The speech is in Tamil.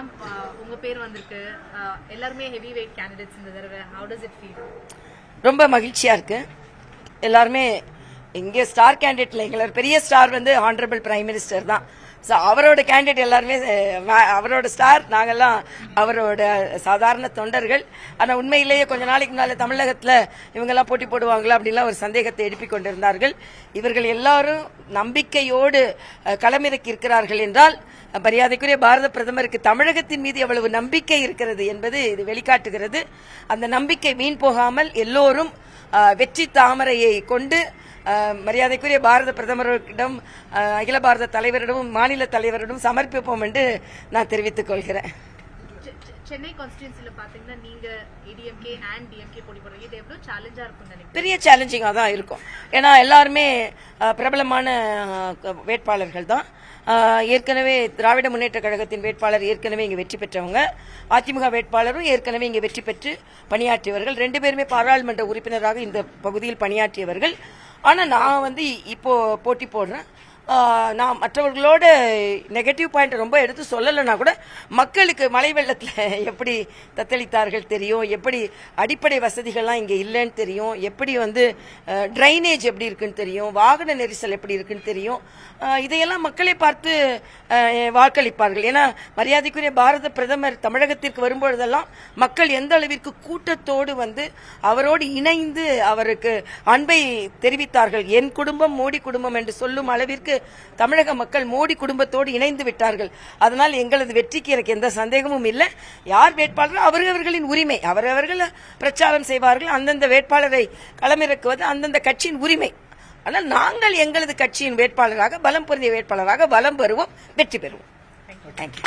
மேம் உங்க பேர் வந்திருக்கு. எல்லாருமே ஹெவி வெயிட் கேண்டிடேட்ஸ் இந்த தடவை. Have does it feel? ரொம்ப மகிழ்ச்சியா இருக்கு. எல்லாருமே இங்கே ஸ்டார் கேண்டிடேட்ல எங்களோட பெரிய ஸ்டார் வந்து ஹானரபிள் பிரைம் மினிஸ்டர் தான். ஸோ அவரோட கேண்டிடேட் எல்லாருமே அவரோட ஸ்டார், நாங்கெல்லாம் அவரோட சாதாரண தொண்டர்கள். ஆனால் உண்மையிலேயே கொஞ்ச நாளைக்கு முன்னால தமிழகத்தில் இவங்கெல்லாம் போட்டி போடுவாங்களா அப்படின்லாம் ஒரு சந்தேகத்தை எழுப்பிக் கொண்டிருந்தார்கள். இவர்கள் எல்லாரும் நம்பிக்கையோடு களமிறக்கி இருக்கிறார்கள் என்றால் மரியாதைக்குரிய பாரத பிரதமருக்கு தமிழகத்தின் மீது எவ்வளவு நம்பிக்கை இருக்கிறது என்பது இது வெளிக்காட்டுகிறது. அந்த நம்பிக்கை வீண் போகாமல் எல்லோரும் வெற்றி தாமரையை கொண்டு மரியாதைக்குரிய பாரத பிரதமரிடம், அகில பாரத தலைவரிடமும் மாநில தலைவரிடம் சமர்ப்பிப்போம் என்று நான் தெரிவித்துக் கொள்கிறேன். சென்னை கான்ஸ்டிட்யூன்சில பாத்தீங்கன்னா நீங்க ஏடிஎம்கே அண்ட் டிஎம்கே போட்டி போடுறீங்க. இது எவ்வளவு சேலஞ்சா இருக்கும் நினைக்கிறேன்? பெரிய சேலஞ்சிங்கா தான் இருக்கும். ஏன்னா எல்லாருமே பிரபலமான வேட்பாளர்கள் தான். ஏற்கனவே திராவிட முன்னேற்ற கழகத்தின் வேட்பாளர் ஏற்கனவே இங்கே வெற்றி பெற்றவங்க, அதிமுக வேட்பாளரும் ஏற்கனவே இங்கே வெற்றி பெற்று பணியாற்றியவர்கள். 2 பேருமே பாராளுமன்ற உறுப்பினராக இந்த பகுதியில் பணியாற்றியவர்கள். ஆனா நான் வந்து இப்போ போட்டி போடுறேன். நான் மற்றவர்களோட நெகட்டிவ் பாயிண்ட் ரொம்ப எடுத்து சொல்லலைன்னா கூட மக்களுக்கு மழை வெள்ளத்தில் எப்படி தத்தளித்தார்கள் தெரியும், எப்படி அடிப்படை வசதிகள்லாம் இங்கே இல்லைன்னு தெரியும், எப்படி வந்து ட்ரைனேஜ் எப்படி இருக்குன்னு தெரியும், வாகன நெரிசல் எப்படி இருக்குன்னு தெரியும். இதையெல்லாம் மக்களை பார்த்து வாக்களிப்பார்கள். ஏன்னா மரியாதைக்குரிய பாரத பிரதமர் தமிழகத்திற்கு வரும்பொழுதெல்லாம் மக்கள் எந்த அளவிற்கு கூட்டத்தோடு வந்து அவரோடு இணைந்து அவருக்கு அன்பை தெரிவித்தார்கள். என் குடும்பம் மோடி குடும்பம் என்று சொல்லும் அளவிற்கு தமிழக மக்கள் மோடி குடும்பத்தோடு இணைந்து விட்டார்கள். அதனால் எங்களது வெற்றிக்கு எனக்கு எந்த சந்தேகமும் இல்லை. யார் வேட்பாளர் அவரவர்களின் உரிமை, அவரவர்கள் பிரச்சாரம் செய்வார்கள். அந்தந்த வேட்பாளரை களமிறக்குவது அந்தந்த கட்சியின் உரிமை. ஆனால் நாங்கள் எங்களது கட்சியின் வேட்பாளராக, பலம் பொருந்திய வேட்பாளராக வலம் பெறுவோம், வெற்றி பெறுவோம். தேங்க்யூ.